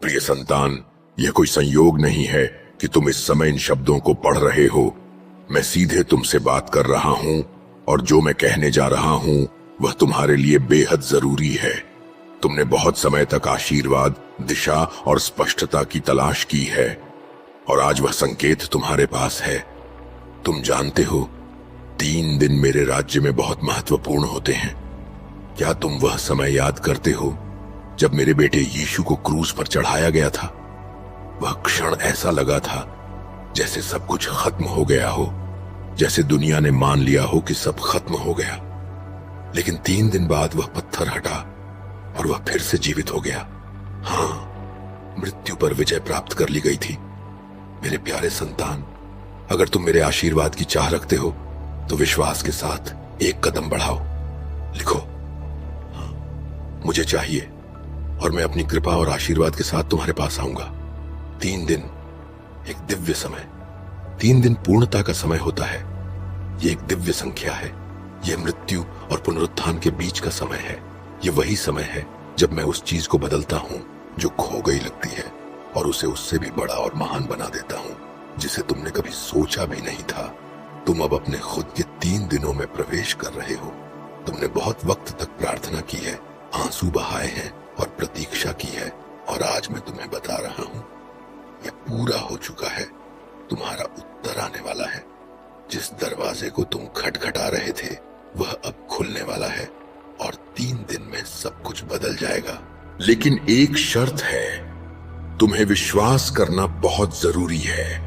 प्रिय संतान, यह कोई संयोग नहीं है कि तुम इस समय इन शब्दों को पढ़ रहे हो। मैं सीधे तुमसे बात कर रहा हूं और जो मैं कहने जा रहा हूं वह तुम्हारे लिए बेहद जरूरी है। तुमने बहुत समय तक आशीर्वाद, दिशा और स्पष्टता की तलाश की है और आज वह संकेत तुम्हारे पास है। तुम जानते हो, 3 दिन मेरे राज्य में बहुत महत्वपूर्ण होते हैं। क्या तुम वह समय याद करते हो जब मेरे बेटे यीशु को क्रूस पर चढ़ाया गया था? वह क्षण ऐसा लगा था जैसे सब कुछ खत्म हो गया हो, जैसे दुनिया ने मान लिया हो कि सब खत्म हो गया। लेकिन 3 दिन बाद वह पत्थर हटा और वह फिर से जीवित हो गया। हाँ, मृत्यु पर विजय प्राप्त कर ली गई थी। मेरे प्यारे संतान, अगर तुम मेरे आशीर्वाद की चाह रखते हो तो विश्वास के साथ एक कदम बढ़ाओ। लिखो, हाँ, मुझे चाहिए और मैं अपनी कृपा और आशीर्वाद के साथ तुम्हारे पास आऊंगा। 3 दिन एक दिव्य समय, 3 दिन पूर्णता का समय होता है। यह एक दिव्य संख्या है। यह मृत्यु और पुनरुत्थान के बीच का समय है। यह वही समय है जब मैं उस चीज को बदलता हूं जो खो गई लगती है और उसे उससे भी बड़ा और महान बना देता हूं, जिसे तुमने कभी सोचा भी नहीं था। तुम अब अपने खुद के 3 दिनों में प्रवेश कर रहे हो। तुमने बहुत वक्त तक प्रार्थना की है, आंसू बहाए हैं और प्रतीक्षा की है, और आज मैं तुम्हें बता रहा हूं, यह पूरा हो चुका है। तुम्हारा उत्तर आने वाला है। जिस दरवाजे को तुम खटखटा रहे थे वह अब खुलने वाला है और 3 दिन में सब कुछ बदल जाएगा। लेकिन एक शर्त है, तुम्हें विश्वास करना बहुत जरूरी है।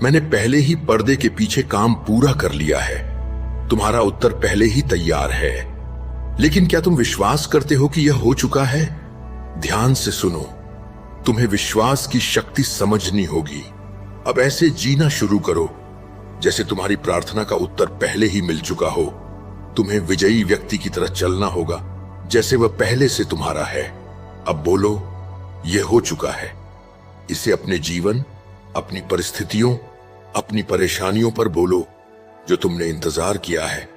मैंने पहले ही पर्दे के पीछे काम पूरा कर लिया है। तुम्हारा उत्तर पहले ही तैयार है। लेकिन क्या तुम विश्वास करते हो कि यह हो चुका है? ध्यान से सुनो, तुम्हें विश्वास की शक्ति समझनी होगी। अब ऐसे जीना शुरू करो जैसे तुम्हारी प्रार्थना का उत्तर पहले ही मिल चुका हो। तुम्हें विजयी व्यक्ति की तरह चलना होगा जैसे वह पहले से तुम्हारा है। अब बोलो, यह हो चुका है। इसे अपने जीवन, अपनी परिस्थितियों, अपनी परेशानियों पर बोलो जो तुमने इंतजार किया है।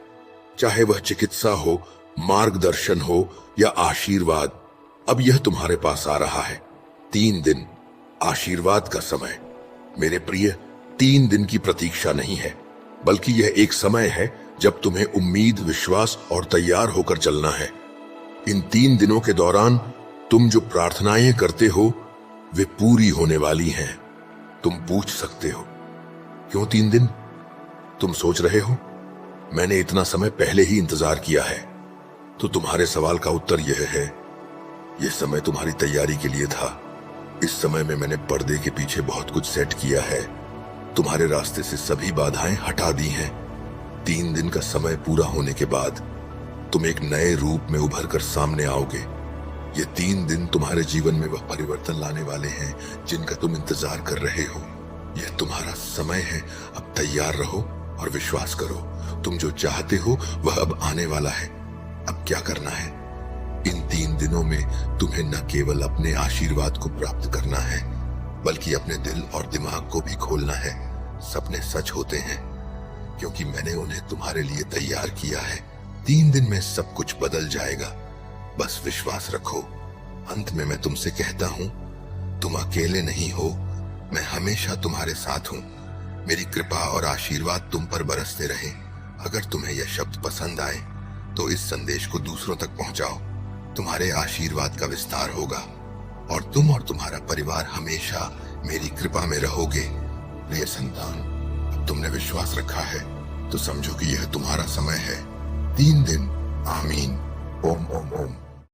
चाहे वह चिकित्सा हो, मार्गदर्शन हो या आशीर्वाद, अब यह तुम्हारे पास आ रहा है। 3 दिन आशीर्वाद का समय। मेरे प्रिय, 3 दिन की प्रतीक्षा नहीं है, बल्कि यह एक समय है जब तुम्हें उम्मीद, विश्वास और तैयार होकर चलना है। इन 3 दिनों के दौरान तुम जो प्रार्थनाएं करते हो वे पूरी होने वाली हैं। तुम पूछ सकते हो, क्यों 3 दिन? तुम सोच रहे हो, मैंने इतना समय पहले ही इंतजार किया है। तो तुम्हारे सवाल का उत्तर यह है, यह समय तुम्हारी तैयारी के लिए था। इस समय में मैंने पर्दे के पीछे बहुत कुछ सेट किया है। तुम्हारे रास्ते से सभी बाधाएं हटा दी हैं। 3 दिन का समय पूरा होने के बाद तुम एक नए रूप में उभर कर सामने आओगे। ये 3 दिन तुम्हारे जीवन में वह परिवर्तन लाने वाले हैं जिनका तुम इंतजार कर रहे हो। यह तुम्हारा समय है। अब तैयार रहो और विश्वास करो, तुम जो चाहते हो वह अब आने वाला है। अब क्या करना है? इन 3 दिनों में तुम्हें न केवल अपने आशीर्वाद को प्राप्त करना है, बल्कि अपने दिल और दिमाग को भी खोलना है। सपने सच होते हैं क्योंकि मैंने उन्हें तुम्हारे लिए तैयार किया है। 3 दिन में सब कुछ बदल जाएगा। बस विश्वास रखो। अंत में मैं तुमसे कहता हूं, तुम अकेले नहीं हो। मैं हमेशा तुम्हारे साथ हूं। मेरी कृपा और आशीर्वाद तुम पर बरसते रहे। अगर तुम्हें यह शब्द पसंद आए तो इस संदेश को दूसरों तक पहुंचाओ। तुम्हारे आशीर्वाद का विस्तार होगा और तुम और तुम्हारा परिवार हमेशा मेरी कृपा में रहोगे। प्रिय संतान, अब तुमने विश्वास रखा है तो समझो कि यह तुम्हारा समय है। 3 दिन। आमीन।